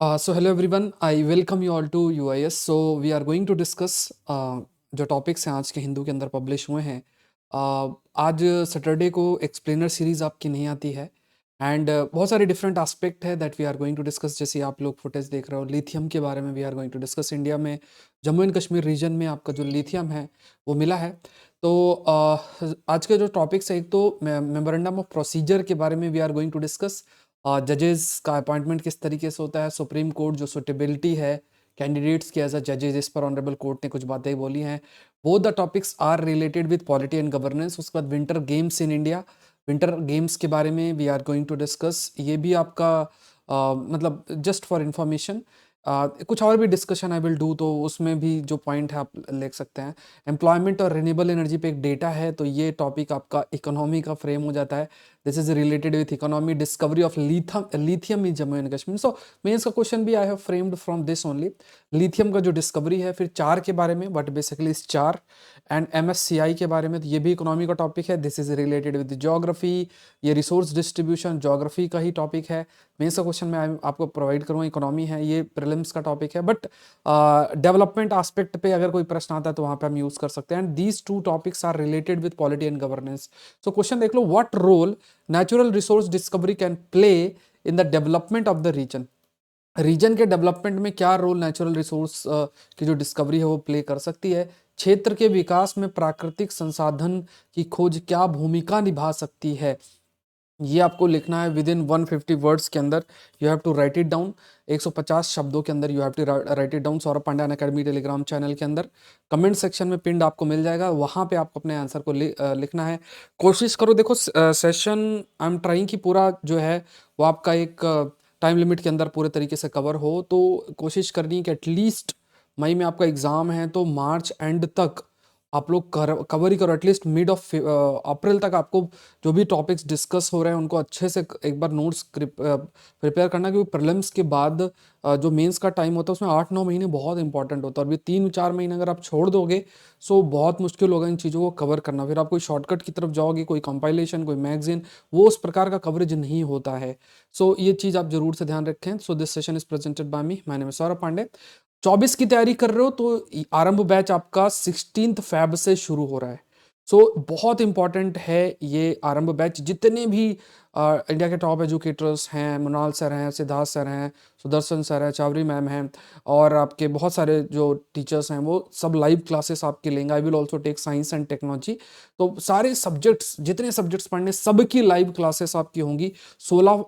So hello everyone, I welcome you all to UIS. So we are going to discuss जो topics हैं आज के हिंदू के अंदर पब्लिश हुए हैं. आज सैटरडे को एक्सप्लेनर सीरीज आपकी नहीं आती है एंड बहुत सारे डिफरेंट एस्पेक्ट है that we are going to discuss. जैसे आप लोग फुटेज देख रहे हो लिथियम के बारे में we are going to discuss. India में जम्मू एंड कश्मीर रीजन में आपका जो लिथियम है वो मिला है. तो आज के जो टॉपिक्स है, एक तो मेमोरेंडम ऑफ प्रोसीजर के बारे में we are going to discuss. जजेस का अपॉइंटमेंट किस तरीके से होता है, सुप्रीम कोर्ट जो सुटेबिलिटी है कैंडिडेट्स की एज अ जजेस, इस पर ऑनरेबल कोर्ट ने कुछ बातें बोली हैं. Both the topics are related with polity and governance. उसके बाद winter games in India, winter games के बारे में we are going to discuss. ये भी आपका मतलब जस्ट फॉर इंफॉर्मेशन. कुछ और भी डिस्कशन आई विल डू, तो उसमें भी जो पॉइंट है आप लिख सकते हैं. एम्प्लॉयमेंट और रिन्यूएबल एनर्जी पे एक डेटा है, तो ये टॉपिक आपका इकोनॉमी का फ्रेम हो जाता है. This is related with economy. Discovery of lithium in Jammu and Kashmir. So mains का क्वेश्चन भी I have framed from this only. Lithium का जो डिस्कवरी है, फिर चार के बारे में, बट बेसिकली इस चार एंड MSCI के बारे में, तो ये भी इकोनॉमी का टॉपिक है. This is related with geography. ये रिसोर्स डिस्ट्रीब्यूशन ज्योग्राफी का ही टॉपिक है. मेंस का क्वेश्चन मैं आपको प्रोवाइड करूँगा, इकोनॉमी है, ये प्रीलिम्स का टॉपिक है. बट डेवलपमेंट एस्पेक्ट पे अगर कोई प्रश्न आता है तो वहाँ पे हम यूज कर सकते हैं. And these two topics are related with polity and governance. So question देख लो, what role natural resource discovery can play in the development of the region. Region के डेवलपमेंट में क्या रोल नेचुरल रिसोर्स की जो डिस्कवरी है वो play कर सकती है. क्षेत्र के विकास में प्राकृतिक संसाधन की खोज क्या भूमिका निभा सकती है. ये आपको लिखना है विद इन 150 वर्ड्स के अंदर. You have to write it down. 150 शब्दों के अंदर you have to write it down. Saurabh Pandya academy telegram channel के अंदर कमेंट सेक्शन में पिंड आपको मिल जाएगा, वहाँ पे आपको अपने आंसर को लिखना है. कोशिश करो, देखो सेशन आई एम ट्राइंग कि पूरा जो है वो आपका एक टाइम लिमिट के अंदर पूरे तरीके से कवर हो. तो कोशिश करनी है कि एटलीस्ट मई में आपका एग्ज़ाम है तो मार्च एंड तक आप लोग कवर ही करो. एटलीस्ट मिड ऑफ अप्रैल तक आपको जो भी टॉपिक्स डिस्कस हो रहे हैं उनको अच्छे से एक बार नोट्स प्रिपेयर करना, क्योंकि प्रीलिम्स के बाद जो मेंस का टाइम होता है उसमें 8-9 महीने बहुत इंपॉर्टेंट होता है. और भी 3-4 महीने अगर आप छोड़ दोगे सो बहुत मुश्किल होगा इन चीज़ों को कवर करना. फिर आप कोई शॉर्टकट की तरफ जाओगे, कोई कंपाइलेशन, कोई मैगजीन, वो उस प्रकार का कवरेज नहीं होता है. सो ये चीज़ आप जरूर से ध्यान रखें. So this session is presented by me, my name is Saurabh Pandey. 24 की तैयारी कर रहे हो तो आरंभ बैच आपका 16 फेब से शुरू हो रहा है. सो बहुत इंपॉर्टेंट है ये आरंभ बैच. जितने भी इंडिया के टॉप एजुकेटर्स हैं, मृणाल सर हैं, सिद्धार्थ सर हैं, सुदर्शन सर हैं, चावरी मैम हैं, और आपके बहुत सारे जो टीचर्स हैं वो सब लाइव क्लासेस आपके लेंगे. I will also take science and technology. तो सारे सब्जेक्ट्स, जितने सब्जेक्ट्स पढ़ने, सबकी लाइव क्लासेस आपकी होंगी. 16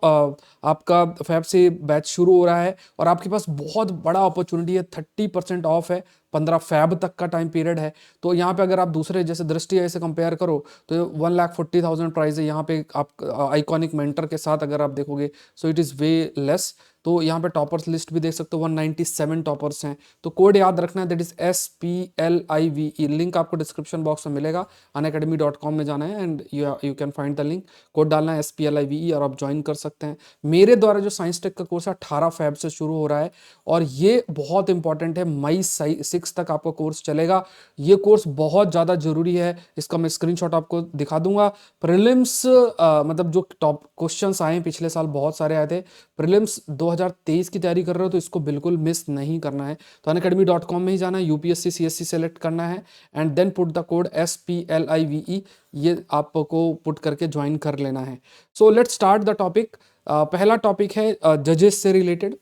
आपका फैब से बैच शुरू हो रहा है और आपके पास बहुत बड़ा अपॉर्चुनिटी है. 30% ऑफ है. 15 फैब तक का टाइम पीरियड है. तो यहाँ पे अगर आप दूसरे जैसे दृष्टि ऐसे कंपेयर करो तो 1,40,000 प्राइस है. यहाँ पे आप आइकॉनिक मेंटर के साथ अगर आप देखोगे so it is way less. तो यहाँ पे टॉपर्स लिस्ट भी देख सकते हो, 197 टॉपर्स हैं. तो कोड याद रखना है, दैट इज SPLIVE. लिंक आपको डिस्क्रिप्शन बॉक्स में मिलेगा. unacademy.com में जाना है and you can find the link. Code डालना है SPLIVE और आप ज्वाइन कर सकते हैं. मेरे द्वारा जो साइंस टेक का कोर्स है 18 फैब से शुरू हो रहा है और ये बहुत इंपॉर्टेंट है. मई 6 तक आपका कोर्स चलेगा. ये कोर्स बहुत ज़्यादा जरूरी है. इसका मैं स्क्रीनशॉट आपको दिखा दूंगा. प्रीलिम्स मतलब जो टॉप क्वेश्चंस आए पिछले साल बहुत सारे आए थे. प्रीलिम्स 2023 की तैयारी कर रहे हो तो इसको बिल्कुल मिस नहीं करना है. तो unacademy.com में ही जाना है, UPSC CSC सेलेक्ट करना है and then put the code SPLIVE. ये आपको पुट करके ज्वाइन कर लेना है. So let's start the topic. पहला टॉपिक है जजेस से रिलेटेड,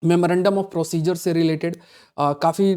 मेमोरेंडम ऑफ प्रोसीजर से रिलेटेड. काफ़ी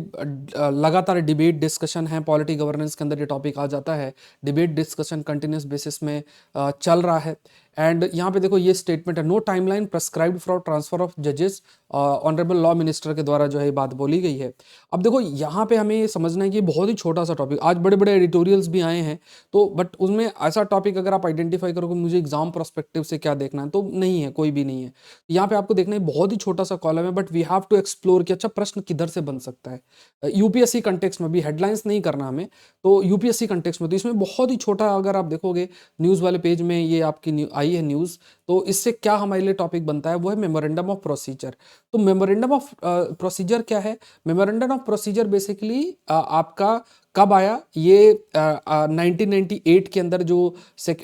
लगातार डिबेट डिस्कशन है पॉलिटी गवर्नेंस के अंदर. ये टॉपिक आ जाता है, डिबेट डिस्कशन कंटिन्यूस बेसिस में चल रहा है. एंड यहाँ पे देखो ये स्टेटमेंट है, no timeline prescribed for transfer of जजेस. ऑनरेबल लॉ मिनिस्टर के द्वारा जो है बात बोली गई है. अब देखो यहाँ पे हमें ये समझना है कि बहुत ही छोटा सा टॉपिक, आज बड़े बड़े एडिटोरियल्स भी आए हैं तो, बट उसमें ऐसा टॉपिक अगर आप आइडेंटिफाई करोगे मुझे एग्जाम पर्सपेक्टिव से क्या देखना है, तो नहीं है, कोई भी नहीं है. यहाँ पे आपको देखना है बहुत ही छोटा सा कॉलम है, but we have to explore कि अच्छा प्रश्न किधर से बन सकता है. UPSC कंटेक्स्ट में भी हेडलाइंस नहीं करना हमें, तो UPSC कंटेक्स्ट में तो इसमें बहुत ही छोटा, अगर आप देखोगे न्यूज़ वाले पेज में ये आपकी आई है न्यूज़, तो इससे क्या हमारे लिए टॉपिक बनता है, वो है मेमोरेंडम ऑफ प्रोसीजर। तो मेमोरेंडम ऑफ प्रोसीजर क्या है? मेमोरेंडम ऑफ प्रोसीजर बेसिकली आपका कब आया, ये 1998 के अंदर जो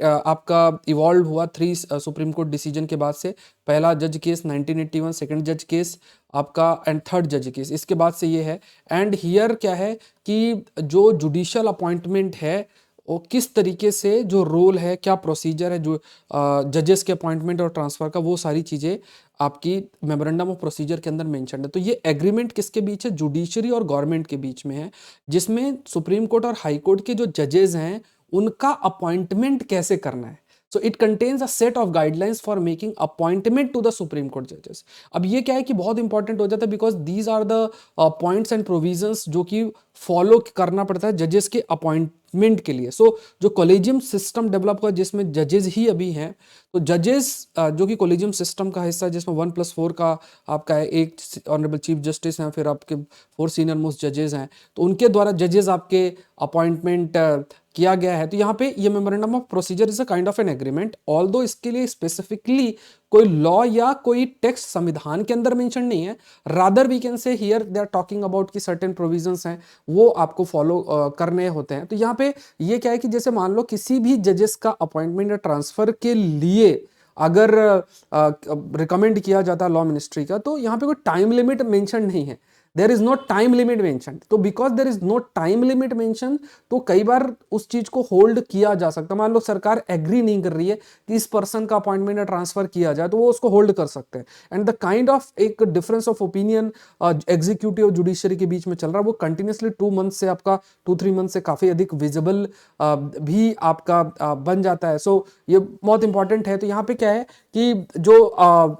आपका इवॉल्व हुआ 3 सुप्रीम कोर्ट डिसीजन के बाद से। पहला जज केस 1981, सेकंड जज केस आपका एंड थर्ड जज केस, इसके बाद से ये है। एंड हियर क्या है कि जो जुडिशियल अपॉइंटमेंट है वो किस तरीके से, जो रोल है, क्या प्रोसीजर है, जो जजेस के अपॉइंटमेंट और ट्रांसफर का, वो सारी चीज़ें आपकी मेमोरेंडम ऑफ प्रोसीजर के अंदर मेंशन है। तो ये एग्रीमेंट किसके बीच है? जुडिशरी और गवर्नमेंट के बीच में है, जिसमें सुप्रीम कोर्ट और हाई कोर्ट के जो जजेस हैं उनका अपॉइंटमेंट कैसे करना है। So it contains a set of guidelines for making appointment to the supreme court जजेस। अब ये क्या है कि बहुत इंपॉर्टेंट हो जाता है, because these are the points and provisions जो कि फॉलो करना पड़ता है जजेस के अपॉइंटमेंट के लिए। सो जो कॉलेजियम सिस्टम डेवलप हुआ जिसमें जजेस ही अभी हैं, तो जजेस जो कि कॉलेजियम सिस्टम का हिस्सा है, जिसमें 1+4 का आपका है, एक ऑनरेबल चीफ जस्टिस हैं, फिर आपके 4 सीनियर मोस्ट जजेस हैं, तो उनके द्वारा जजेस आपके अपॉइंटमेंट किया गया है। तो यहाँ पे ये memorandum of procedure is a kind of an agreement, although इसके लिए स्पेसिफिकली कोई लॉ या कोई टेक्स्ट संविधान के अंदर मेंशन नहीं है। Rather we can say here they are talking about कि सर्टेन प्रोविजंस हैं वो आपको फॉलो करने होते हैं। तो यहाँ पे ये क्या है कि जैसे मान लो किसी भी जजेस का अपॉइंटमेंट या ट्रांसफर के लिए अगर रिकमेंड किया जाता है लॉ मिनिस्ट्री का, तो यहाँ पे कोई टाइम लिमिट मेंशन नहीं है, there is no time limit mention. तो because there is no time limit mention, तो कई बार उस चीज को होल्ड किया जा सकता है। मान लो सरकार एग्री नहीं कर रही है कि इस पर्सन का अपॉइंटमेंट या ट्रांसफर किया जाए, तो वो उसको होल्ड कर सकते हैं। एंड द काइंड ऑफ एक डिफरेंस ऑफ ओपिनियन एग्जीक्यूटिव और जुडिशरी के बीच में चल रहा है, वो कंटिन्यूसली 2 मंथ से आपका 2-3 मंथ से काफी अधिक विजिबल भी आपका बन जाता है। सो ये बहुत इंपॉर्टेंट है। तो यहाँ पे क्या है कि जो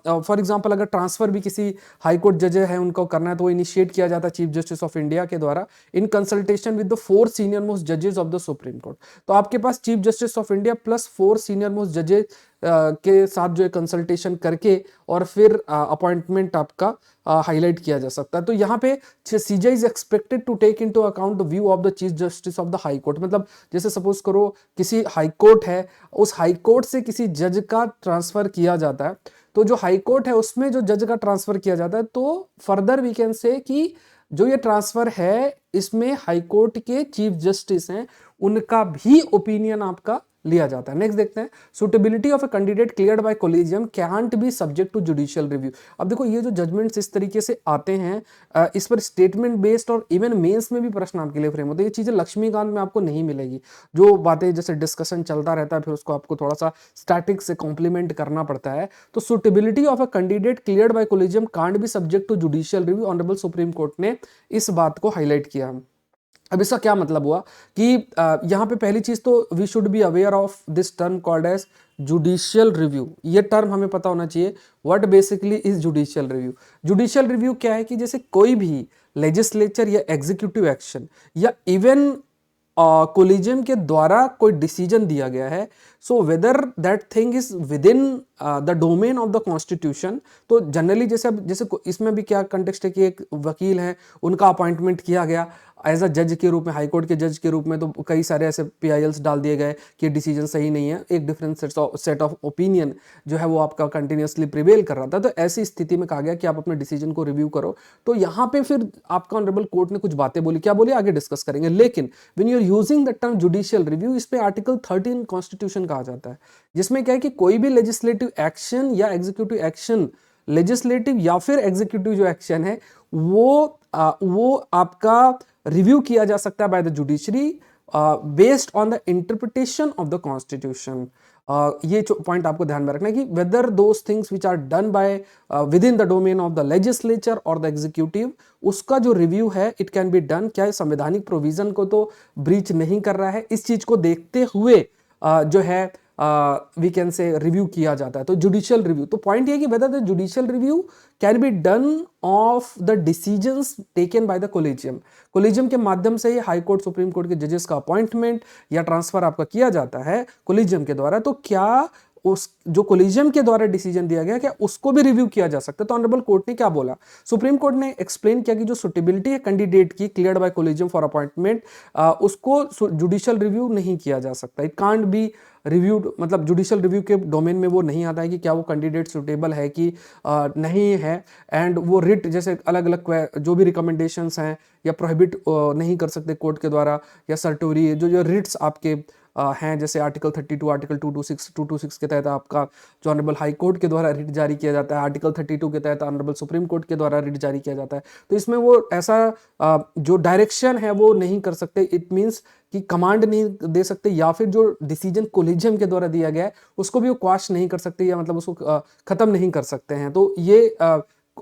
फॉर एग्जाम्पल अगर ट्रांसफर भी किसी हाई कोर्ट जज है उनको करना है, तो वो इनिशिएट किया जाता है चीफ जस्टिस ऑफ इंडिया के द्वारा in consultation with the 4 senior most जजेस ऑफ द सुप्रीम कोर्ट। तो आपके पास chief justice of India plus 4 senior most जजेस के साथ जो है कंसल्टेशन करके और फिर अपॉइंटमेंट आपका हाईलाइट किया जा सकता है। तो यहाँ पे CJ is expected to take into account the view of the chief justice of the high court. मतलब जैसे सपोज करो किसी हाई कोर्ट है, उस हाई कोर्ट से किसी जज का ट्रांसफर किया जाता है, तो जो हाई कोर्ट है उसमें जो जज का ट्रांसफर किया जाता है, तो फर्दर वी कैन से कि जो ये ट्रांसफर है इसमें हाई कोर्ट के चीफ जस्टिस हैं उनका भी ओपिनियन आपका लिया जाता है। नेक्स्ट देखते हैं, suitability of a candidate cleared by collegium can't be subject to judicial review. अब देखो ये जो जजमेंट्स इस तरीके से आते हैं, इस पर स्टेटमेंट बेस्ड और इवन मेंस में भी प्रश्न आपके लिए फ्रेम होते हैं। ये चीजें लक्ष्मीकांत में आपको नहीं मिलेगी, जो बातें जैसे डिस्कशन चलता रहता है फिर उसको आपको थोड़ा सा स्टैटिक से कॉम्प्लीमेंट करना पड़ता है। तो suitability of a candidate cleared by collegium can't be subject to judicial review, honourable supreme court ने इस बात को हाईलाइट किया। अब इसका क्या मतलब हुआ कि यहाँ पे पहली चीज तो we should be aware of this term called as judicial review. ये टर्म हमें पता होना चाहिए, what basically is judicial review. Judicial review क्या है कि जैसे कोई भी लेजिस्लेचर या एग्जीक्यूटिव एक्शन या इवन कोलिजियम के द्वारा कोई डिसीजन दिया गया है, so whether that thing is within the domain of the constitution. तो जनरली जैसे इसमें भी क्या कंटेक्स्ट है कि एक वकील है, उनका अपॉइंटमेंट किया गया एज अ जज के रूप में, हाई कोर्ट के जज के रूप में, तो कई सारे ऐसे PILs डाल दिए गए कि डिसीजन सही नहीं है, एक डिफरेंट सेट ऑफ ओपिनियन जो है वो आपका कंटिन्यूसली प्रिवेल कर रहा था। तो ऐसी स्थिति में कहा गया कि आप अपने डिसीजन को रिव्यू करो। तो यहाँ पे फिर आपका ऑनरेबल कोर्ट ने कुछ बातें बोली, क्या बोली आगे डिस्कस करेंगे, लेकिन when you are using the term judicial review, इस पे आर्टिकल 13 कॉन्स्टिट्यूशन कहा जाता है, जिसमें क्या है कि कोई भी लेजिस्लेटिव एक्शन या एग्जीक्यूटिव एक्शन, लेजिस्लेटिव या फिर एग्जीक्यूटिव जो एक्शन है वो आपका रिव्यू किया जा सकता है by the judiciary based on the interpretation of the constitution. ये पॉइंट आपको ध्यान में रखना है कि whether those things which are done by within the domain of the legislature और द एग्जीक्यूटिव, उसका जो रिव्यू है इट कैन बी डन, क्या संवैधानिक प्रोविजन को तो ब्रीच नहीं कर रहा है, इस चीज को देखते हुए जो है वी कैन से रिव्यू किया जाता है। तो जुडिशियल रिव्यू, तो पॉइंट ये कि whether the judicial review can be done of the decisions taken by the collegium. Collegium के माध्यम से ही हाई कोर्ट सुप्रीम कोर्ट के जजेस का अपॉइंटमेंट या ट्रांसफर आपका किया जाता है कोलिजियम के द्वारा। तो क्या उस जो कोलिजियम के द्वारा डिसीजन दिया गया क्या उसको भी रिव्यू किया जा सकता है। तो ऑनरेबल कोर्ट ने क्या बोला, सुप्रीम कोर्ट ने एक्सप्लेन किया कि जो सुटेबिलिटी है कैंडिडेट की cleared by collegium for appointment, उसको जुडिशियल रिव्यू नहीं किया जा सकता। इट कांट बी रिव्यूड, मतलब जुडिशियल रिव्यू के डोमेन में वो नहीं आता है कि क्या वो कैंडिडेट सुटेबल है कि नहीं है। एंड वो रिट जैसे अलग अलग जो भी रिकमेंडेशंस हैं या प्रोहिबिट नहीं कर सकते कोर्ट के द्वारा, या सर्टोरी जो जो रिट्स आपके हैं, जैसे आर्टिकल 32, आर्टिकल 226 के तहत आपका जो ऑनरेबल हाई कोर्ट के द्वारा रिट जारी किया जाता है, आर्टिकल 32 के तहत ऑनरेबल सुप्रीम कोर्ट के द्वारा रिट जारी किया जाता है। तो इसमें वो ऐसा जो डायरेक्शन है वो नहीं कर सकते। इट मीन्स कि कमांड नहीं दे सकते, या फिर जो डिसीजन कोलिजियम के द्वारा दिया गया है उसको भी वो क्वाश नहीं कर सकते, या मतलब उसको खत्म नहीं कर सकते हैं। तो ये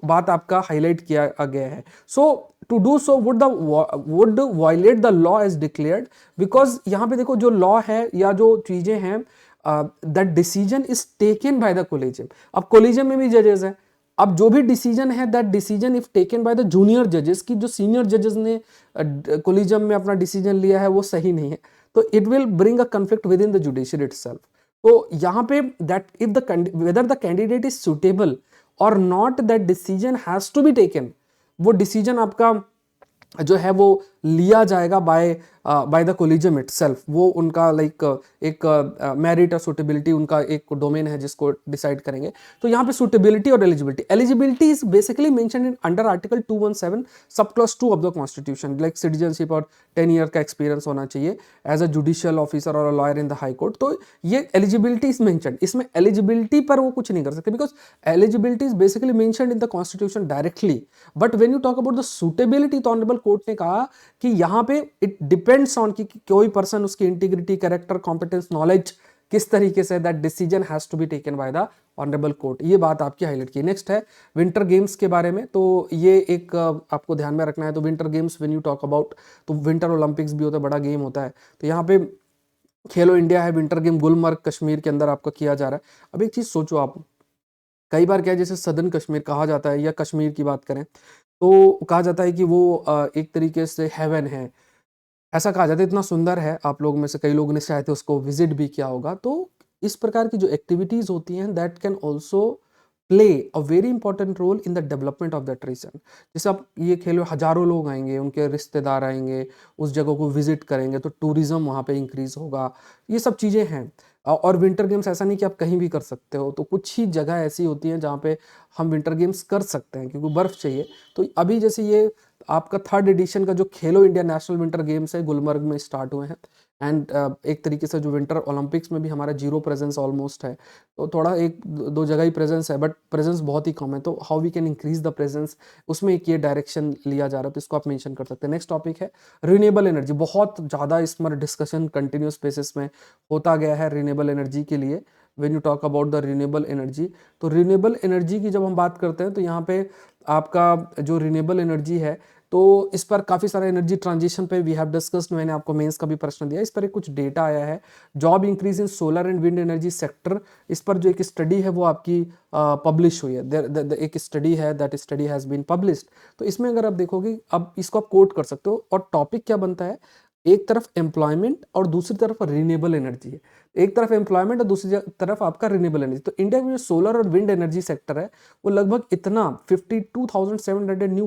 बात आपका हाईलाइट किया गया है। So to do so would violate the law as declared, because यहां पे देखो जो लॉ है या जो चीजें हैं, that decision is taken by the collegium. अब कोलिजियम में भी जजेस हैं, अब जो भी डिसीजन है that decision if taken by the junior जजेस, की जो सीनियर जजेस ने कोलिजियम में अपना डिसीजन लिया है वो सही नहीं है, तो it will bring a conflict within the judiciary itself. तो यहाँ पे that if the whether the candidate is suitable और not, that decision has to be taken, वो डिसीजन आपका जो है वो लिया जाएगा बाय द कोलिजियम इटसेल्फ। वो उनका लाइक एक मेरिट और सुटेबिलिटी उनका एक डोमेन है जिसको डिसाइड करेंगे। तो यहाँ पे सुटेबिलिटी और eligibility is basically mentioned in under article 217 sub clause 2 of the constitution, like citizenship और 10 ईयर का एक्सपीरियंस होना चाहिए एज अ जुडिशियल ऑफिसर और a lawyer in the high court. तो ये एलिजिबिलिटी इज मेंशन्ड, इसमें एलिजिबिलिटी पर वो कुछ नहीं कर सकते, because eligibility is basically mentioned in the constitution directly. But when you talk about the suitability, तो ऑनरेबल कोर्ट ने कहा कि यहाँ पे इट डिपेंड्स ऑन कि कोई पर्सन उसकी इंटीग्रिटी, कैरेक्टर, कॉम्पिटेंस, नॉलेज किस तरीके से, that decision has to be taken by the honourable court. ये बात आपकी हाईलाइट की। नेक्स्ट है विंटर गेम्स के बारे में। तो ये एक आपको ध्यान में रखना है। तो winter games when you talk about, तो विंटर ओलंपिक्स भी होता है, बड़ा गेम होता है। तो यहाँ पे खेलो इंडिया है, विंटर गेम गुलमर्ग कश्मीर के अंदर आपका किया जा रहा है। अब एक चीज सोचो आप, कई बार क्या है, जैसे सदर्न कश्मीर कहा जाता है या कश्मीर की बात करें तो कहा जाता है कि वो एक तरीके से हेवन है, ऐसा कहा जाता है, इतना सुंदर है। आप लोग में से कई लोगों ने शायद उसको विजिट भी किया होगा। तो इस प्रकार की जो एक्टिविटीज होती हैं that can also play a very important role in the development of that region. जैसे आप ये खेलो, हजारों लोग आएंगे, उनके रिश्तेदार आएंगे, उस जगह को विजिट करेंगे, तो टूरिज्म वहाँ पे इंक्रीज होगा। ये सब चीज़ें हैं। और विंटर गेम्स ऐसा नहीं कि आप कहीं भी कर सकते हो, तो कुछ ही जगह ऐसी होती हैं जहाँ पे हम विंटर गेम्स कर सकते हैं क्योंकि बर्फ़ चाहिए। तो अभी जैसे ये आपका 3rd एडिशन का जो खेलो इंडिया नेशनल विंटर गेम्स है गुलमर्ग में स्टार्ट हुए हैं। एंड एक तरीके से जो विंटर ओलंपिक्स में भी हमारा 0 प्रेजेंस ऑलमोस्ट है, तो थोड़ा एक दो जगह ही प्रेजेंस है, बट प्रेजेंस बहुत ही कम है। तो how we can increase the presence, उसमें एक ये डायरेक्शन लिया जा रहा है, तो इसको आप मेंशन कर सकते हैं। नेक्स्ट टॉपिक है रिन्यूएबल एनर्जी। बहुत ज़्यादा इसमें डिस्कशन कंटिन्यूस बेसिस में होता गया है रिन्यूएबल एनर्जी के लिए। When you talk about the renewable energy, तो रिन्यूएबल एनर्जी की जब हम बात करते हैं तो यहाँ पे आपका जो रिन्यूएबल एनर्जी है, तो इस पर काफ़ी सारा एनर्जी ट्रांजिशन पे वी हैव डिस्कस्ड। मैंने आपको मेंस का भी प्रश्न दिया, इस पर एक कुछ डेटा आया है। Job increase in solar and wind energy sector, इस पर जो एक स्टडी है वो आपकी पब्लिश हुई है। एक स्टडी है, that study has been published. तो इसमें अगर आप देखोगे, अब इसको आप कोट कर सकते हो, और टॉपिक क्या बनता है, एक तरफ एम्प्लॉयमेंट और दूसरी तरफ रिन्यूएबल एनर्जी है। एक तरफ एम्प्लॉयमेंट और दूसरी तरफ आपका रिन्यूएबल एनर्जी। तो इंडिया में जो सोलर और विंड एनर्जी सेक्टर है वो लगभग इतना 52,700 new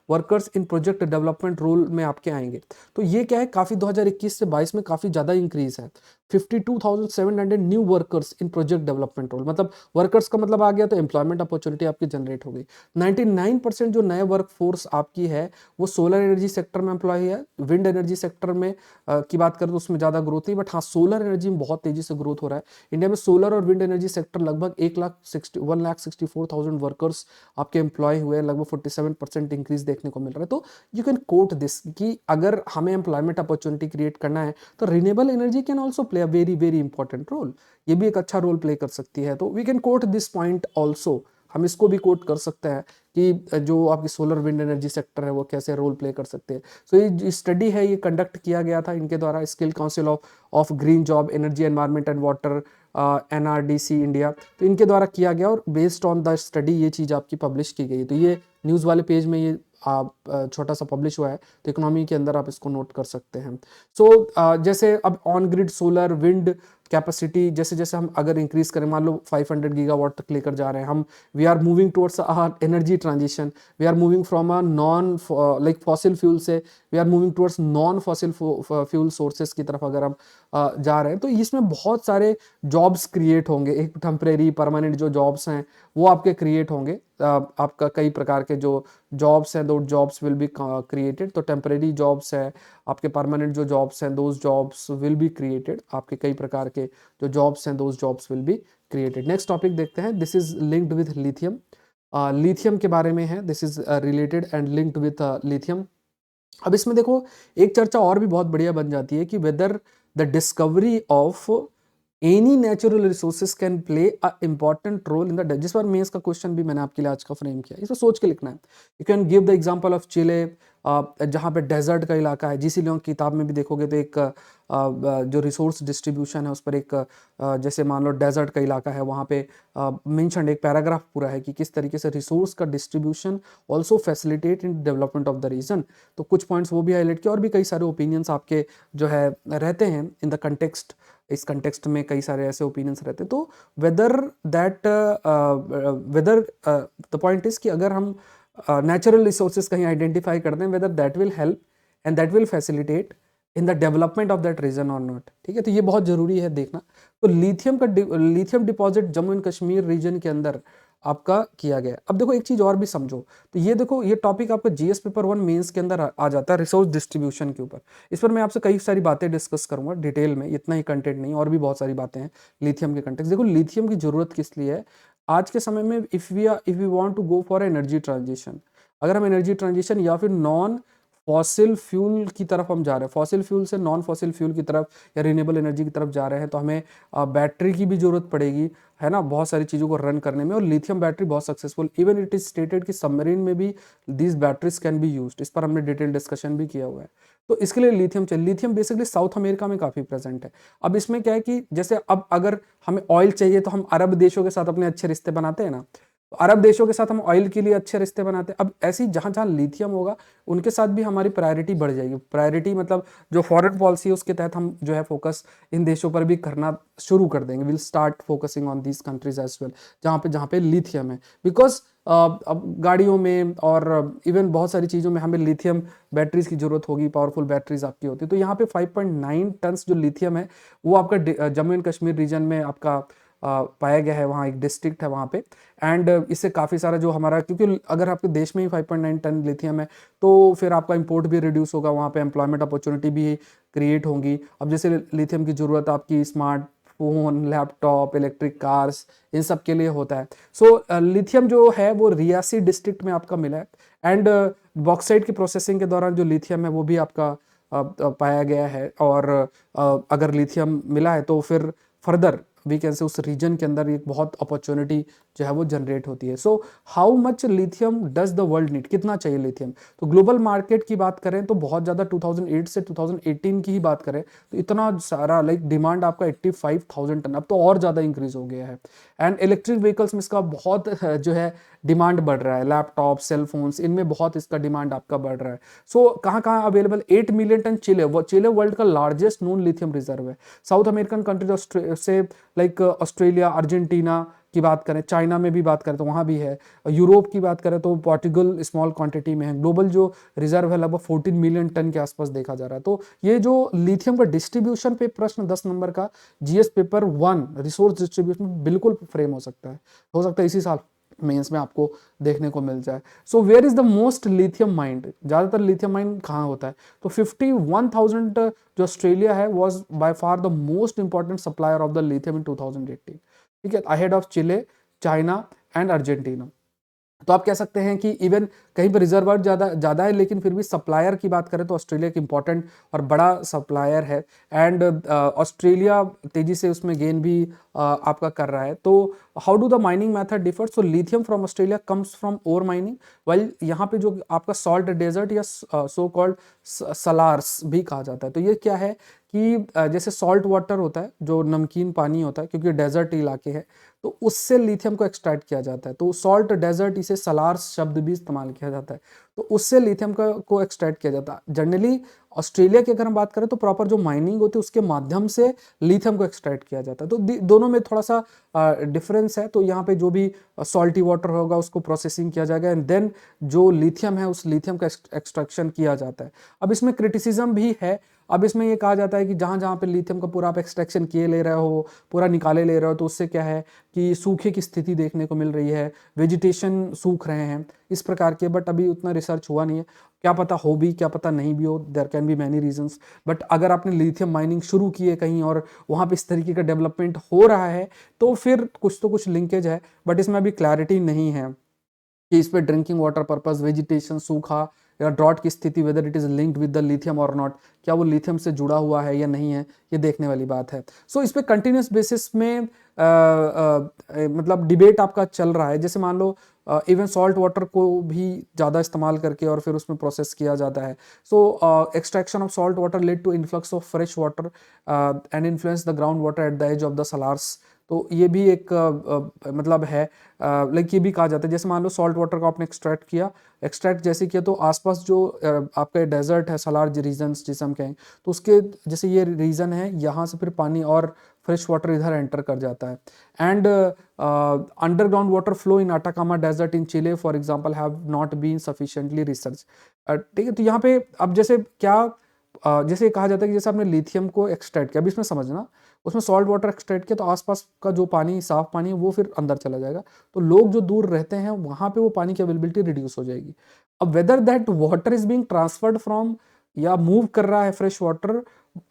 workers in project development role में आपके आएंगे। तो ये क्या है, काफ़ी 2021 से 22 में काफ़ी ज़्यादा इंक्रीज है। 52,700 new workers in project development role, मतलब वर्कर्स का मतलब आ गया तो एम्प्लॉयमेंट अपॉर्चुनिटी आपकी जनरेट हो गई। 99% जो नए वर्क फोर्स आपकी है वो सोलर एनर्जी सेक्टर में एम्प्लॉय है। विंड एनर्जी सेक्टर में की बात करें तो उसमें ज़्यादा ग्रोथ नहीं, बट हाँ सोलर एनर्जी में बहुत तेजी से ग्रोथ हो रहा है। इंडिया में सोलर और विंड एनर्जी सेक्टर लगभग 1,64,000 वर्कर्स आपके एम्प्लॉय हुए हैं, लगभग 47% इंक्रीज देखने को मिल रहा है। तो यू कैन कोट दिस कि अगर हमें एम्प्लॉयमेंट अपॉर्चुनिटी क्रिएट करना है तो renewable energy can also play a very very important role. ये भी एक अच्छा रोल प्ले कर सकती है। तो we can quote this point also, हम इसको भी कोट कर सकते हैं कि जो आपकी सोलर विंड एनर्जी सेक्टर है वो कैसे रोल प्ले कर सकते हैं। सो ये स्टडी है, ये कंडक्ट किया गया था इनके द्वारा, skill council of green job energy environment and water, NRDC India, तो इनके द्वारा किया गया, और बेस्ड ऑन द स्टडी ये चीज़ आपकी पब्लिश की गई। तो ये न्यूज़ वाले पेज में ये छोटा सा पब्लिश हुआ है, तो इकोनॉमी के अंदर आप इसको नोट कर सकते हैं। सो जैसे अब on grid solar wind capacity जैसे जैसे हम अगर इंक्रीज करें, मान लो 500 गीगावाट तक लेकर जा रहे हैं हम, we are moving towards energy transition, we are moving from a non like fossil fuel से we are moving towards non fossil fuel sources की तरफ अगर हम जा रहे हैं, तो इसमें बहुत सारे जॉब्स क्रिएट होंगे। एक टेम्परेरी परमानेंट जो जॉब्स हैं वो आपके क्रिएट होंगे। आपका कई प्रकार के जो जॉब्स हैं, दो जॉब्स विल बी क्रिएटेड। तो टेम्परेरी जॉब्स है, आपके परमानेंट जो जॉब्स हैं, those jobs will be created. आपके कई प्रकार के जो जॉब्स हैं, those jobs will be created. Next topic देखते हैं, this is linked with lithium. Lithium के बारे में है, this is related and linked with lithium. अब इसमें देखो एक चर्चा और भी बहुत बढ़िया बन जाती है कि whether the discovery of any natural resources can play a important role in the, जिस बार मेंस का क्वेश्चन भी मैंने आपके लिए आज का फ्रेम किया, इसको सोच के लिखना है। You can give the example of Chile, जहाँ पे डेजर्ट का इलाका है। जीसी लियोंग की किताब में भी देखोगे तो एक जो रिसोर्स डिस्ट्रीब्यूशन है उस पर एक जैसे मान लो डेजर्ट का इलाका है, वहाँ पे मेंशन एक पैराग्राफ पूरा है कि किस तरीके से रिसोर्स का distribution also facilitate in development of the region. तो कुछ पॉइंट्स वो भी हाईलाइट किया, और भी कई सारे ओपिनियंस आपके जो है रहते हैं इन द कंटेक्स्ट। इस कंटेक्स्ट में कई सारे ऐसे ओपिनियंस रहते हैं। तो whether that whether the point is कि अगर हम नेचुरल रिसोर्सेज कहीं आइडेंटिफाई करते हैं, whether that will help and that will facilitate in the development of that region और नॉट। ठीक है, तो ये बहुत जरूरी है देखना। तो lithium deposit Jammu and Kashmir region के अंदर आपका किया गया। अब देखो एक चीज और भी समझो, तो ये देखो ये टॉपिक आपका जीएस पेपर 1 मेंस के अंदर आ जाता है, रिसोर्स डिस्ट्रीब्यूशन के ऊपर। इस पर मैं आपसे कई सारी बातें डिस्कस करूंगा डिटेल में, इतना ही कंटेंट नहीं, और भी बहुत सारी बातें हैं लिथियम के कंटेक्ट। देखो लिथियम की जरूरत किस लिए है आज के समय में, if we want to go for energy transition, अगर हम एनर्जी ट्रांजिशन या फिर नॉन फॉसिल फ्यूल की तरफ हम जा रहे हैं, फॉसिल फ्यूल से नॉन फॉसिल फ्यूल की तरफ या रिन्यूएबल एनर्जी की तरफ जा रहे हैं, तो हमें बैटरी की भी जरूरत पड़ेगी, है ना, बहुत सारी चीज़ों को रन करने में। और लिथियम बैटरी बहुत successful, even it is stated कि सबमरीन में भी these batteries can be used. इस पर हमने डिटेल डिस्कशन भी किया हुआ है। तो इसके लिए लिथियम चाहिए। लिथियम बेसिकली साउथ अमेरिका में काफ़ी प्रेजेंट है। अब इसमें क्या है कि जैसे अब अगर हमें ऑयल चाहिए तो हम अरब देशों के साथ अपने अच्छे रिश्ते बनाते हैं ना, तो अरब देशों के साथ हम ऑयल के लिए अच्छे रिश्ते बनाते हैं। अब ऐसी जहां जहां लिथियम होगा उनके साथ भी हमारी प्रायोरिटी बढ़ जाएगी। प्रायोरिटी मतलब जो फॉरेन पॉलिसी है उसके तहत हम जो है फोकस इन देशों पर भी करना शुरू कर देंगे। Will start focusing on these countries as well जहाँ पे लिथियम है। बिकॉज अब गाड़ियों में और इवन बहुत सारी चीज़ों में हमें लिथियम बैटरीज की जरूरत होगी, पावरफुल बैटरीज आपकी होती है। तो यहाँ पे 5.9 टन जो लिथियम है वो आपका जम्मू एंड कश्मीर रीजन में आपका पाया गया है। वहाँ एक डिस्ट्रिक्ट है वहाँ पे, एंड इससे काफ़ी सारा जो हमारा, क्योंकि अगर आपके देश में ही 5.9 टन लिथियम है तो फिर आपका इंपोर्ट भी रिड्यूस होगा, वहाँ पे एम्प्लॉयमेंट अपॉर्चुनिटी भी क्रिएट होंगी। अब जैसे लिथियम की ज़रूरत आपकी smart phone, laptop, electric cars, इन सब के लिए होता है। सो लिथियम जो है वो रियासी डिस्ट्रिक्ट में आपका मिला है, एंड बॉक्साइट की प्रोसेसिंग के दौरान जो लिथियम है वो भी आपका पाया गया है। और अगर लिथियम मिला है तो फिर फर्दर वी कैन से उस रीजन के अंदर एक बहुत अपॉर्चुनिटी जो है वो जनरेट होती है। So how much lithium does the world need, कितना चाहिए लिथियम? तो ग्लोबल मार्केट की बात करें तो बहुत ज़्यादा 2008 से 2018 की ही बात करें तो इतना सारा लाइक डिमांड आपका 85,000 टन, अब तो और ज़्यादा इंक्रीज हो गया है। एंड इलेक्ट्रिक व्हीकल्स में इसका बहुत जो है डिमांड बढ़ रहा है, लैपटॉप, सेल फोन्स, इनमें बहुत इसका डिमांड आपका बढ़ रहा है। सो कहाँ कहाँ अवेलेबल? 8 मिलियन टन चिले वर्ल्ड का लार्जेस्ट नोन लिथियम रिजर्व है। साउथ अमेरिकन कंट्रीज से लाइक ऑस्ट्रेलिया, अर्जेंटीना की बात करें, चाइना में भी बात करें तो वहाँ भी है। यूरोप की बात करें तो पोर्टुगल स्मॉल क्वांटिटी में है। ग्लोबल जो रिजर्व है लगभग 14 मिलियन टन के आसपास देखा जा रहा है। तो ये जो लिथियम का डिस्ट्रीब्यूशन पे प्रश्न 10 नंबर का जीएस पेपर 1 रिसोर्स डिस्ट्रीब्यूशन बिल्कुल फ्रेम हो सकता है इसी साल मेंस में आपको देखने को मिल जाए। So where is the most lithium mined? ज्यादातर लिथियम माइंड कहाँ होता है? तो 51,000 जो ऑस्ट्रेलिया है was by far the most important supplier of the lithium in 2018। ठीक है, ahead of Chile, China and Argentina. तो आप कह सकते हैं कि इवन कहीं पर रिजर्वर ज़्यादा है, लेकिन फिर भी सप्लायर की बात करें तो ऑस्ट्रेलिया की इंपॉर्टेंट और बड़ा सप्लायर है। एंड ऑस्ट्रेलिया तेजी से उसमें गेन भी आपका कर रहा है। तो how do the mining method differ? So lithium from Australia comes from ore mining, well यहाँ पे जो आपका सॉल्ट डेजर्ट या सो कॉल्ड सलार्स भी कहा जाता है। तो ये क्या है कि जैसे सॉल्ट वाटर होता है, जो नमकीन पानी होता है, क्योंकि डेजर्ट इलाके हैं तो उससे लिथियम को एक्सट्रैक्ट किया जाता है। तो सॉल्ट डेजर्ट, इसे सलार्स शब्द भी इस्तेमाल किया जाता है। तो उससे लिथियम का को एक्सट्रैक्ट किया जाता है। जनरली ऑस्ट्रेलिया की अगर हम बात करें तो प्रॉपर जो माइनिंग होती है उसके माध्यम से लिथियम को एक्सट्रैक्ट किया जाता है। तो दोनों में थोड़ा सा डिफरेंस है। तो यहाँ पे जो भी सॉल्टी वाटर होगा उसको प्रोसेसिंग किया जाएगा एंड देन जो लिथियम है उस लिथियम का एक्सट्रैक्शन किया जाता है। अब इसमें क्रिटिसिज्म भी है। अब इसमें ये कहा जाता है कि जहाँ जहाँ पे लिथियम का पूरा आप एक्सट्रैक्शन किए ले रहे हो, पूरा निकाले ले रहे हो, तो उससे क्या है कि सूखे की स्थिति देखने को मिल रही है, वेजिटेशन सूख रहे हैं इस प्रकार के। बट अभी उतना रिसर्च हुआ नहीं है, क्या पता हो भी, क्या पता नहीं भी हो, there can be many reasons. But अगर आपने लिथियम माइनिंग शुरू की है कहीं और वहाँ पे इस तरीके का डेवलपमेंट हो रहा है तो फिर कुछ तो कुछ लिंकेज है। बट इसमें अभी क्लैरिटी नहीं है कि इस पे ड्रिंकिंग वाटर पर्पस, वेजिटेशन, सूखा या ड्रॉट की स्थिति, whether it is linked with the lithium और नॉट, क्या वो लिथियम से जुड़ा हुआ है या नहीं है, ये देखने वाली बात है। सो इस पे कंटिन्यूस बेसिस में मतलब डिबेट आपका चल रहा है। जैसे मान लो इवन सॉल्ट वाटर को भी ज़्यादा इस्तेमाल करके और फिर उसमें प्रोसेस किया जाता है। So extraction of salt water led to influx of fresh water and influence the ground water at the edge of the salars. तो ये भी एक मतलब है, लाइक ये भी कहा जाता है जैसे मान लो सॉल्ट वाटर को आपने एक्सट्रैक्ट जैसे किया तो आसपास जो आपका डेजर्ट है, सलार रीजन जिसे हम कहें, तो उसके जैसे ये रीजन है, यहाँ से फिर पानी और फ्रेश वाटर इधर एंटर कर जाता है। And underground water flow in Atacama desert in Chile for example have not been sufficiently research. ठीक है, तो यहाँ पे अब जैसे क्या जैसे कहा जाता है कि जैसे आपने लिथियम को एक्सट्रैक्ट किया, अभी इसमें समझना, उसमें सॉल्ट वाटर एक्सट्रैक्ट किया तो आसपास का जो पानी, साफ पानी है, वो फिर अंदर चला जाएगा। तो लोग जो दूर रहते हैं वहां पे वो पानी की अवेलेबिलिटी रिड्यूस हो जाएगी। अब whether that water is being transferred from या मूव कर रहा है फ्रेश वाटर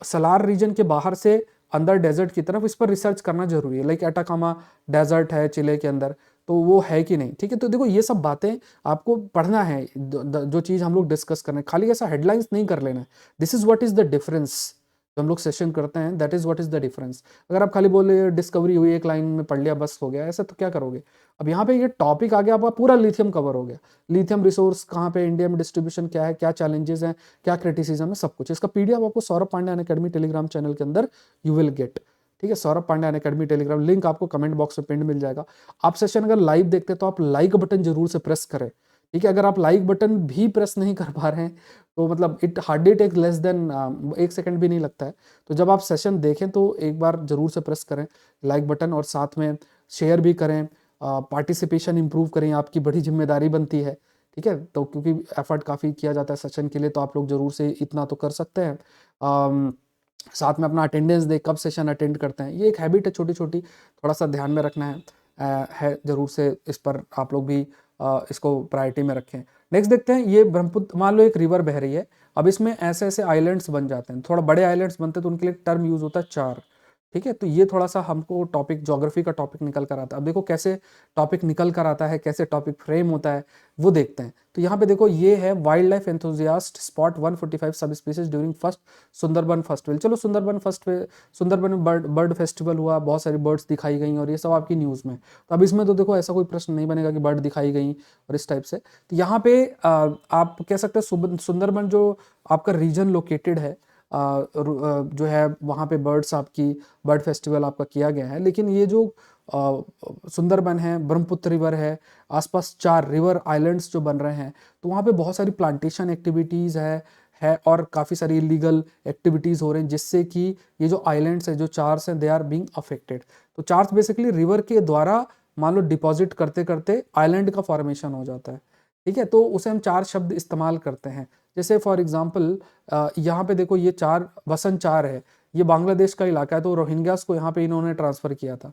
सलार रीजन के बाहर से अंदर डेजर्ट की तरफ, इस पर रिसर्च करना जरूरी है। लाइक एटाकामा डेजर्ट है चिले के अंदर, तो वो है कि नहीं। ठीक है, तो देखो ये सब बातें आपको पढ़ना है, जो चीज हम लोग डिस्कस कर रहे हैं, खाली ऐसा हेडलाइंस नहीं कर लेना है। This is what is the difference. जो हम लोग सेशन करते हैं, that is what is the difference. अगर आप खाली बोले डिस्कवरी हुई, एक लाइन में पढ़ लिया बस हो गया, ऐसा तो क्या करोगे। अब यहाँ पे ये टॉपिक आ गया, आपका पूरा लिथियम कवर हो गया। लिथियम रिसोर्स कहाँ पे, इंडिया में डिस्ट्रीब्यूशन क्या है, क्या चैलेंजेस हैं, क्या क्रिटिसिज्म है, सब कुछ इसका पीडीएफ आपको Saurabh Pandya academy telegram channel के अंदर यू विल गेट। ठीक है, Saurabh Pandya academy Telegram, link आपको कमेंट बॉक्स में पिन मिल जाएगा। आप सेशन अगर लाइव देखते हैं तो आप लाइक बटन जरूर से प्रेस करें। ठीक है, अगर आप लाइक बटन भी प्रेस नहीं कर पा रहे हैं तो मतलब it hardly take less than 1 second भी नहीं लगता है। तो जब आप सेशन देखें तो एक बार जरूर से प्रेस करें लाइक बटन, और साथ में शेयर भी करें, पार्टिसिपेशन इंप्रूव करें, आपकी बड़ी जिम्मेदारी बनती है। ठीक है, तो क्योंकि एफर्ट काफ़ी किया जाता है सेशन के लिए, तो आप लोग जरूर से इतना तो कर सकते हैं। साथ में अपना अटेंडेंस दे, कब सेशन अटेंड करते हैं, ये एक हैबिट है छोटी छोटी, थोड़ा सा ध्यान में रखना है जरूर से। इस पर आप लोग भी इसको प्रायोरिटी में रखें। नेक्स्ट देखते हैं, ये ब्रह्मपुत्र, मान लो एक रिवर बह रही है, अब इसमें ऐसे ऐसे आइलैंड्स बन जाते हैं, थोड़ा बड़े आइलैंड्स बनते हैं तो उनके लिए टर्म यूज होता है चार। ठीक है, तो ये थोड़ा सा हमको टॉपिक, ज्योग्राफी का टॉपिक निकल कर आता है। अब देखो कैसे टॉपिक निकल कर आता है, कैसे टॉपिक फ्रेम होता है, वो देखते हैं। तो यहाँ पे देखो ये है wild life enthusiast spot 145 sub species during first Sundarban festival. चलो सुंदरबन में बर्ड फेस्टिवल हुआ, बहुत सारी बर्ड्स दिखाई गई और ये सब आपकी न्यूज़ में। तो अब इसमें तो देखो ऐसा कोई प्रश्न नहीं बनेगा कि बर्ड दिखाई गई और इस टाइप से। तो यहाँ पे आप कह सकते हैं सुंदरबन जो आपका रीजन लोकेटेड है, जो है वहाँ पे आपकी बर्ड फेस्टिवल आपका किया गया है। लेकिन ये जो सुंदरबन है, ब्रह्मपुत्र रिवर है, आसपास 4 रिवर आइलैंड्स जो बन रहे हैं, तो वहाँ पे बहुत सारी प्लांटेशन एक्टिविटीज़ है और काफ़ी सारी इलीगल एक्टिविटीज़ हो रही हैं, जिससे कि ये जो आइलैंड्स है, जो चार्स हैं, दे आर बीइंग अफेक्टेड। तो चार्स बेसिकली रिवर के द्वारा मान लो डिपॉजिट करते करते आइलैंड का फॉर्मेशन हो जाता है। ठीक है, तो उसे हम चार शब्द इस्तेमाल करते हैं। जैसे फॉर एग्जाम्पल यहाँ पे देखो ये चार वसन चार है, ये बांग्लादेश का इलाका है, तो रोहिंग्यास को यहाँ पे इन्होंने ट्रांसफर किया था।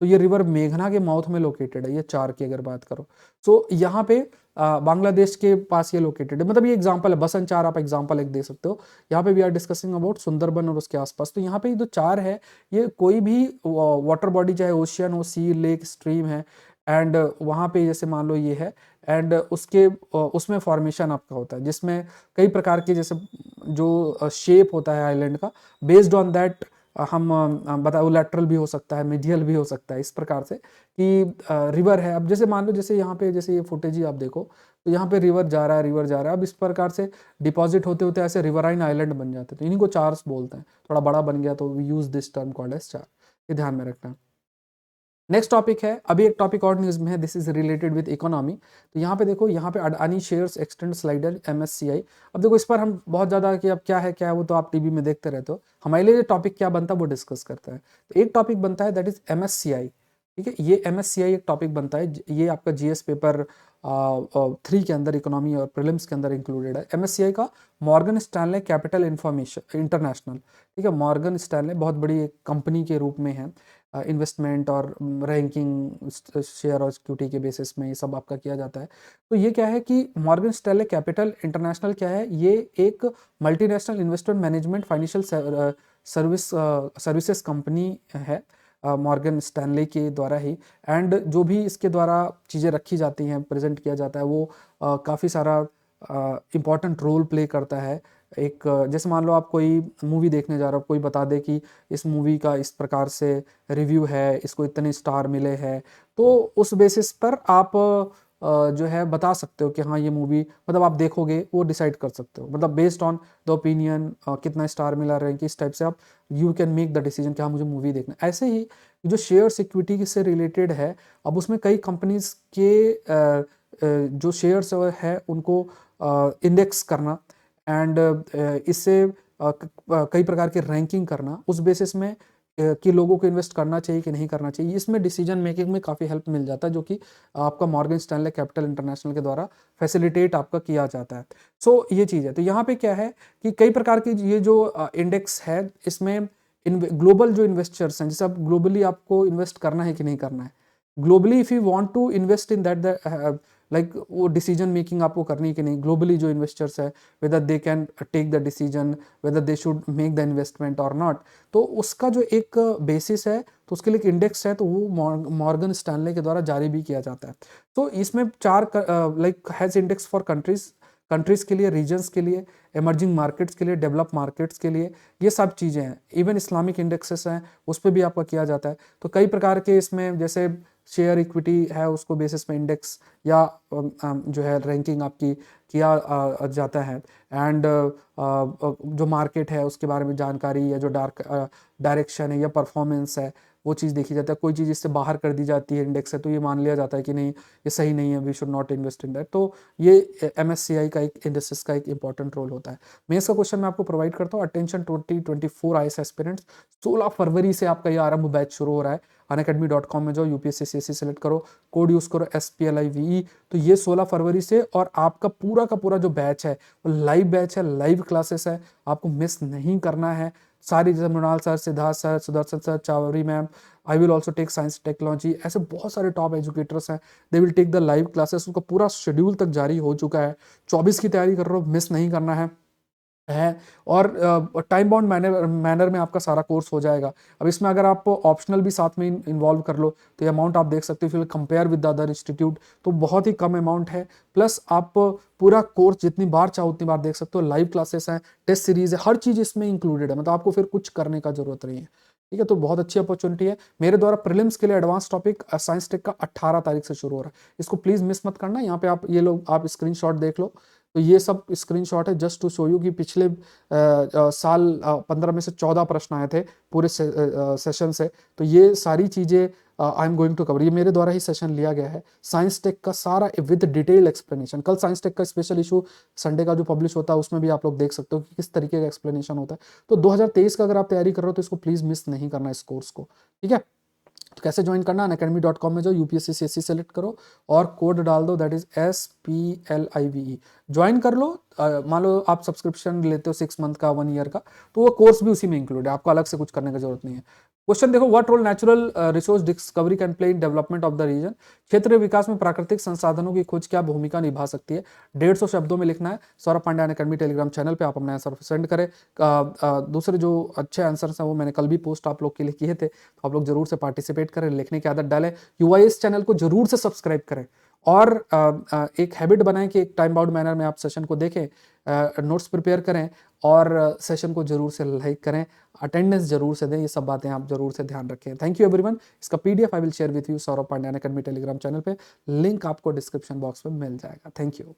तो ये रिवर मेघना के माउथ में लोकेटेड है, ये चार की अगर बात करो। तो यहाँ पे बांग्लादेश के पास ये लोकेटेड है। मतलब ये एग्जांपल है, बसन चार आप एग्जांपल एक दे सकते हो। यहाँ पे we are discussing about Sundarban और उसके आसपास। तो यहाँ पे जो चार है, ये कोई भी वाटर बॉडी, चाहे ओशियन हो, सी, लेक, स्ट्रीम है, एंड वहाँ पे जैसे मान लो ये है, एंड उसमें फॉर्मेशन आपका होता है, जिसमें कई प्रकार के जैसे जो शेप होता है आइलैंड का, बेस्ड ऑन दैट हम बताओ लैटरल भी हो सकता है, मीडियल भी हो सकता है, इस प्रकार से कि रिवर है। अब जैसे मान लो जैसे यहाँ पे जैसे ये फुटेज ही आप देखो, तो यहाँ पे रिवर जा रहा है, रिवर जा रहा है। अब इस प्रकार से डिपॉजिट होते होते ऐसे रिवराइन आइलैंड बन जाते हैं, तो इन्हीं को चार्स बोलते हैं। थोड़ा बड़ा बन गया तो we use this term called as char, ये ध्यान में रखना है। नेक्स्ट टॉपिक है, अभी एक टॉपिक और न्यूज़ में है, this is related with economy. तो यहाँ पे देखो, यहाँ पे Adani shares extend slider MSCI। अब देखो इस पर हम बहुत ज़्यादा कि अब क्या है वो तो आप टीवी में देखते रहते हो, हमारे लिए टॉपिक क्या बनता है वो डिस्कस करता है। तो एक टॉपिक बनता है दैट इज MSCI। ठीक है, ये MSCI एक टॉपिक बनता है, ये आपका GS पेपर 3 के अंदर इकोनॉमी और प्रीलिम्स के अंदर इंक्लूडेड है। MSCI का Morgan Stanley capital information international, ठीक है, मॉर्गन स्टैनले बहुत बड़ी एक कंपनी के रूप में है, इन्वेस्टमेंट और रैंकिंग शेयर और सिक्योरिटी के बेसिस में ये सब आपका किया जाता है। तो ये क्या है कि मॉर्गन स्टैनले कैपिटल इंटरनेशनल क्या है, ये एक multinational investment management financial services company है, मॉर्गन स्टैनले के द्वारा ही। एंड जो भी इसके द्वारा चीज़ें रखी जाती हैं, प्रेजेंट किया जाता है, वो काफ़ी सारा इम्पॉर्टेंट रोल प्ले करता है। एक जैसे मान लो आप कोई मूवी देखने जा रहे हो, कोई बता दे कि इस मूवी का इस प्रकार से रिव्यू है, इसको इतने स्टार मिले हैं, तो उस बेसिस पर आप जो है बता सकते हो कि हाँ ये मूवी, मतलब आप देखोगे वो डिसाइड कर सकते हो, मतलब बेस्ड ऑन द ओपिनियन कितना स्टार मिला रैंक, इस टाइप से आप you can make the decision कि हाँ मुझे मूवी देखना है। ऐसे ही जो शेयर सिक्योरिटी से रिलेटेड है, अब उसमें कई कंपनीज के जो शेयर्स है उनको इंडेक्स करना, एंड इससे कई प्रकार की रैंकिंग करना, उस बेसिस में कि लोगों को इन्वेस्ट करना चाहिए कि नहीं करना चाहिए, इसमें डिसीजन मेकिंग में काफ़ी हेल्प मिल जाता है, जो कि आपका मॉर्गन स्टैनले कैपिटल इंटरनेशनल के द्वारा फैसिलिटेट आपका किया जाता है। सो ये चीज़ है। तो यहाँ पे क्या है कि कई प्रकार की ये जो इंडेक्स है, इसमें ग्लोबल जो इन्वेस्टर्स हैं, जैसे अब ग्लोबली आपको इन्वेस्ट करना है कि नहीं करना है, globally if you want to invest in that like वो डिसीजन मेकिंग आपको करनी है कि नहीं, ग्लोबली जो इन्वेस्टर्स है, whether they can take the decision, whether they should make the investment और नॉट, तो उसका जो एक बेसिस है, तो उसके लिए एक इंडेक्स है, तो वो मॉर्गन स्टैनले के द्वारा जारी भी किया जाता है। तो इसमें चार like has index for countries के लिए, रीजन्स के लिए, एमर्जिंग मार्केट्स के लिए, डेवलप मार्केट्स के लिए, ये सब चीज़ें हैं। इवन इस्लामिक इंडेक्सेस हैं, उस पर भी आपका किया जाता है। तो कई प्रकार के इसमें, जैसे शेयर इक्विटी है, उसको बेसिस में इंडेक्स या जो है रैंकिंग आपकी किया जाता है। एंड जो मार्केट है उसके बारे में जानकारी, या जो डायरेक्शन है या परफॉर्मेंस है, वो चीज़ देखी जाती है। कोई चीज़ इससे बाहर कर दी जाती है इंडेक्स से, तो ये मान लिया जाता है कि नहीं ये सही नहीं है, we should not invest in that. तो ये MSCI का एक इंडेक्सेस का एक इंपॉर्टेंट रोल होता है। मेंस का क्वेश्चन मैं आपको प्रोवाइड करता हूँ। अटेंशन 2024 IAS एस्पिरेंट्स, 16 फरवरी से आपका ये आरंभ बैच शुरू हो रहा है। unacademy.com में जाओ, UPSC CSC सेलेक्ट करो, कोड यूज़ करो SPLIVE। तो ये 16 फरवरी से, और आपका पूरा का पूरा जो बैच है वो लाइव बैच है, लाइव क्लासेस है, आपको मिस नहीं करना है। सारी, जैसे Mrinal sir, Siddharth sir, Sudarshan sir, Chavri ma'am, I will also take science technology, ऐसे बहुत सारे टॉप एजुकेटर्स हैं, they will take the live classes. उनका पूरा शेड्यूल तक जारी हो चुका है। 24 की तैयारी कर रहे हो, मिस नहीं करना है। और टाइम बाउंड मैनर में आपका सारा कोर्स हो जाएगा। अब इसमें अगर आप ऑप्शनल भी साथ में इन्वॉल्व कर लो, तो ये अमाउंट आप देख सकते हो, फिर compare with the other institute, तो बहुत ही कम अमाउंट है। प्लस आप पूरा कोर्स जितनी बार चाहो उतनी बार देख सकते हो, लाइव क्लासेस हैं, टेस्ट सीरीज है, हर चीज़ इसमें इंक्लूडेड है, मतलब आपको फिर कुछ करने का जरूरत नहीं है। ठीक है, तो बहुत अच्छी अपॉर्चुनिटी है। मेरे द्वारा प्रीलिम्स के लिए एडवांस टॉपिक साइंस टेक का 18 तारीख से शुरू हो रहा है, इसको प्लीज़ मिस मत करना। यहाँ पे आप ये लोग आप स्क्रीनशॉट देख लो, तो ये सब स्क्रीनशॉट है जस्ट टू शो यू कि पिछले साल 15 में से 14 प्रश्न आए थे पूरे सेशन से। तो ये सारी चीज़ें I am going to cover, ये मेरे द्वारा ही सेशन लिया गया है। साइंस टेक का सारा विद डिटेल एक्सप्लेनेशन, कल साइंस टेक का स्पेशल इशू संडे का जो पब्लिश होता है, उसमें भी आप लोग देख सकते हो कि किस तरीके का एक्सप्लेनेशन होता है। तो 2023 का अगर आप तैयारी कर रहे हो तो इसको प्लीज़ मिस नहीं करना इस कोर्स को। ठीक है, तो कैसे ज्वाइन करना, unacademy.com में जाओ, UPSC CSC सेलेक्ट करो और कोड डाल दो, दैट इज SPLIVE, ज्वाइन कर लो। मान लो आप सब्सक्रिप्शन लेते हो 6 मंथ का, 1 ईयर का, तो वो कोर्स भी उसी में इंक्लूड है, आपको अलग से कुछ करने की जरूरत नहीं है। क्वेश्चन देखो, what role natural resource discovery can play in development of the region, क्षेत्रीय विकास में प्राकृतिक संसाधनों की खोज क्या भूमिका निभा सकती है। 150 शब्दों में लिखना है। Saurabh Pandya Unacademy Telegram channel पे आप अपना आंसर सेंड करें। दूसरे जो अच्छे आंसर्स हैं वो मैंने कल भी पोस्ट आप लोग के लिए किए थे, तो आप लोग जरूर से पार्टिसिपेट करें, लिखने की आदत डालें, UIS चैनल को जरूर से सब्सक्राइब करें, और एक हैबिट बनाएं कि एक टाइम बाउंड मैनर में आप सेशन को देखें, नोट्स प्रिपेयर करें, और सेशन को जरूर से लाइक करें, अटेंडेंस जरूर से दें, ये सब बातें आप जरूर से ध्यान रखें। Thank you everyone. इसका PDF I will share with you Saurabh Pandya Unacademy Telegram channel पे, लिंक आपको डिस्क्रिप्शन बॉक्स में मिल जाएगा। Thank you.